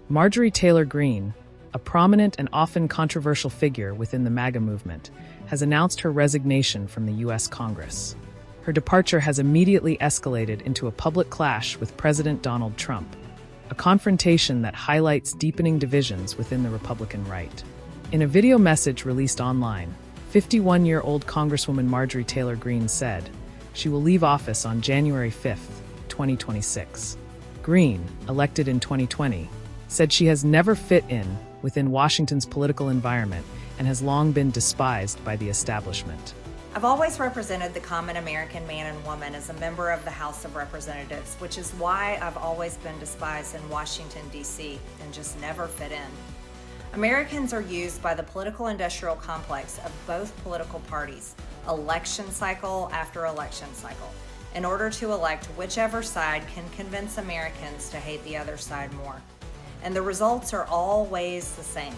Marjorie Taylor Greene, a prominent and often controversial figure within the MAGA movement, has announced her resignation from the U.S. Congress. Her departure has immediately escalated into a public clash with President Donald Trump, a confrontation that highlights deepening divisions within the Republican right. In a video message released online, 51-year-old Congresswoman Marjorie Taylor Greene said she will leave office on January 5, 2026. Greene, elected in 2020, said she has never fit in within Washington's political environment and has long been despised by the establishment. I've always represented the common American man and woman as a member of the House of Representatives, which is why I've always been despised in Washington, D.C., and just never fit in. Americans are used by the political industrial complex of both political parties, election cycle after election cycle, in order to elect whichever side can convince Americans to hate the other side more. And the results are always the same.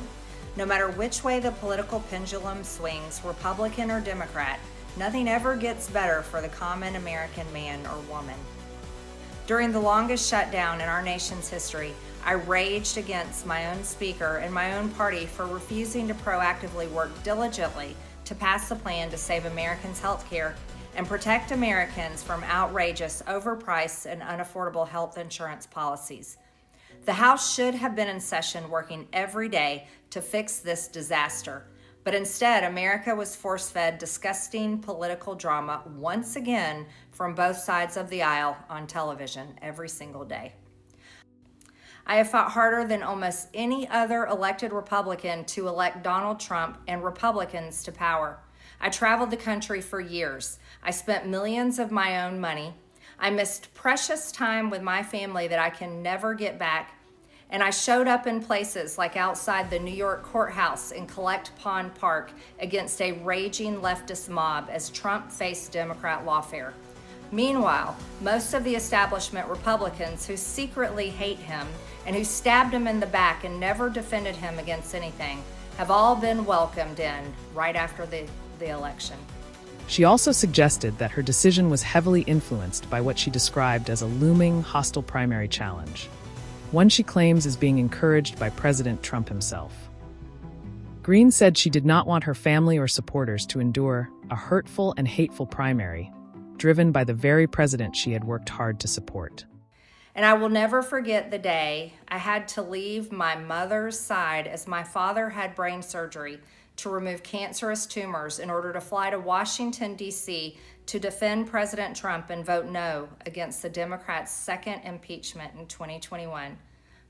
No matter which way the political pendulum swings, Republican or Democrat, nothing ever gets better for the common American man or woman. During the longest shutdown in our nation's history, I raged against my own speaker and my own party for refusing to proactively work diligently to pass the plan to save Americans' health care and protect Americans from outrageous, overpriced, and unaffordable health insurance policies. The House should have been in session working every day to fix this disaster, but instead America was force-fed disgusting political drama once again from both sides of the aisle on television every single day. I have fought harder than almost any other elected Republican to elect Donald Trump and Republicans to power. I traveled the country for years. I spent millions of my own money. I missed precious time with my family that I can never get back. And I showed up in places like outside the New York courthouse in Collect Pond Park against a raging leftist mob as Trump faced Democrat lawfare. Meanwhile, most of the establishment Republicans who secretly hate him and who stabbed him in the back and never defended him against anything have all been welcomed in right after the election. She also suggested that her decision was heavily influenced by what she described as a looming hostile primary challenge, one she claims is being encouraged by President Trump himself. Greene said she did not want her family or supporters to endure a hurtful and hateful primary, driven by the very president she had worked hard to support. And I will never forget the day I had to leave my mother's side as my father had brain surgery to remove cancerous tumors in order to fly to Washington, D.C. to defend President Trump and vote no against the Democrats' second impeachment in 2021.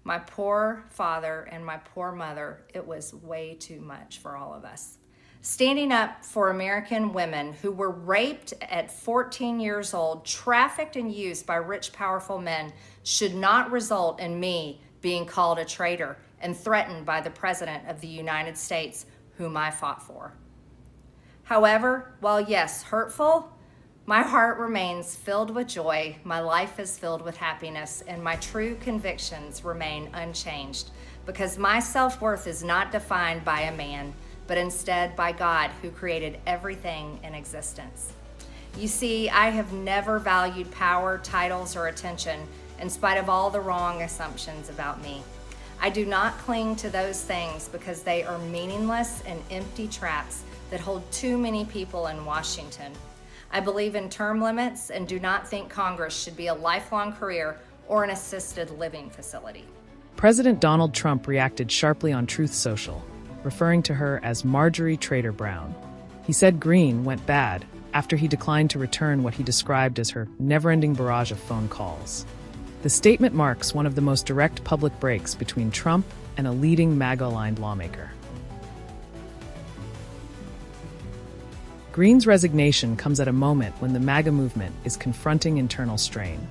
My poor father and my poor mother, it was way too much for all of us. Standing up for American women who were raped at 14 years old, trafficked and used by rich, powerful men should not result in me being called a traitor and threatened by the President of the United States, whom I fought for. However, while yes, hurtful, my heart remains filled with joy, my life is filled with happiness, and my true convictions remain unchanged, because my self-worth is not defined by a man, but instead by God, who created everything in existence. You see, I have never valued power, titles, or attention, in spite of all the wrong assumptions about me. I do not cling to those things because they are meaningless and empty traps that hold too many people in Washington. I believe in term limits and do not think Congress should be a lifelong career or an assisted living facility. President Donald Trump reacted sharply on Truth Social, referring to her as Marjorie Traitor Brown. He said Greene went bad after he declined to return what he described as her never-ending barrage of phone calls. The statement marks one of the most direct public breaks between Trump and a leading MAGA-aligned lawmaker. Greene's resignation comes at a moment when the MAGA movement is confronting internal strain.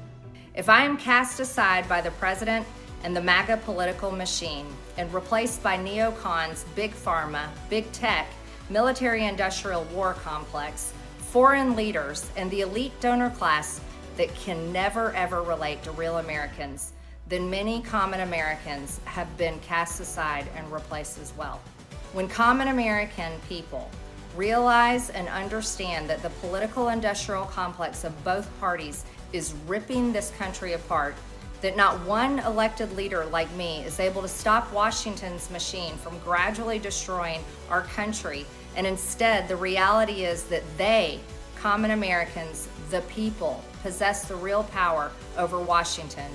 If I am cast aside by the president and the MAGA political machine and replaced by neocons, big pharma, big tech, military-industrial war complex, foreign leaders, and the elite donor class that can never ever relate to real Americans, then many common Americans have been cast aside and replaced as well. When common American people realize and understand that the political industrial complex of both parties is ripping this country apart, that not one elected leader like me is able to stop Washington's machine from gradually destroying our country, and instead the reality is that they, common Americans, the people, possess the real power over Washington,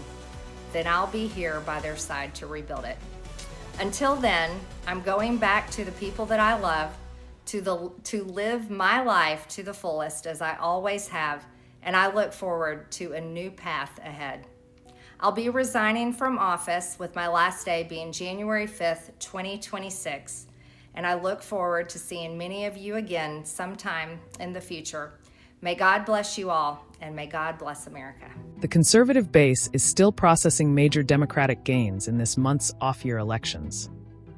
then I'll be here by their side to rebuild it. Until then, I'm going back to the people that I love, to live my life to the fullest as I always have, and I look forward to a new path ahead. I'll be resigning from office, with my last day being January 5th, 2026, and I look forward to seeing many of you again sometime in the future. May God bless you all, and may God bless America. The conservative base is still processing major Democratic gains in this month's off-year elections,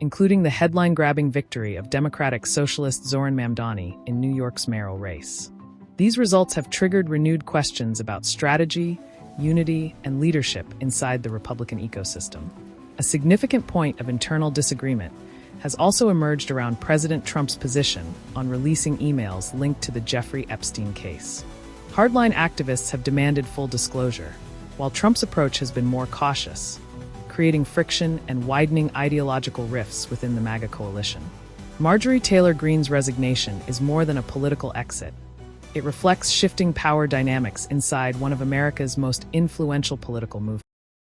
including the headline-grabbing victory of Democratic Socialist Zoran Mamdani in New York's mayoral race. These results have triggered renewed questions about strategy, unity, and leadership inside the Republican ecosystem. A significant point of internal disagreement has also emerged around President Trump's position on releasing emails linked to the Jeffrey Epstein case. Hardline activists have demanded full disclosure, while Trump's approach has been more cautious, creating friction and widening ideological rifts within the MAGA coalition. Marjorie Taylor Greene's resignation is more than a political exit. It reflects shifting power dynamics inside one of America's most influential political movements.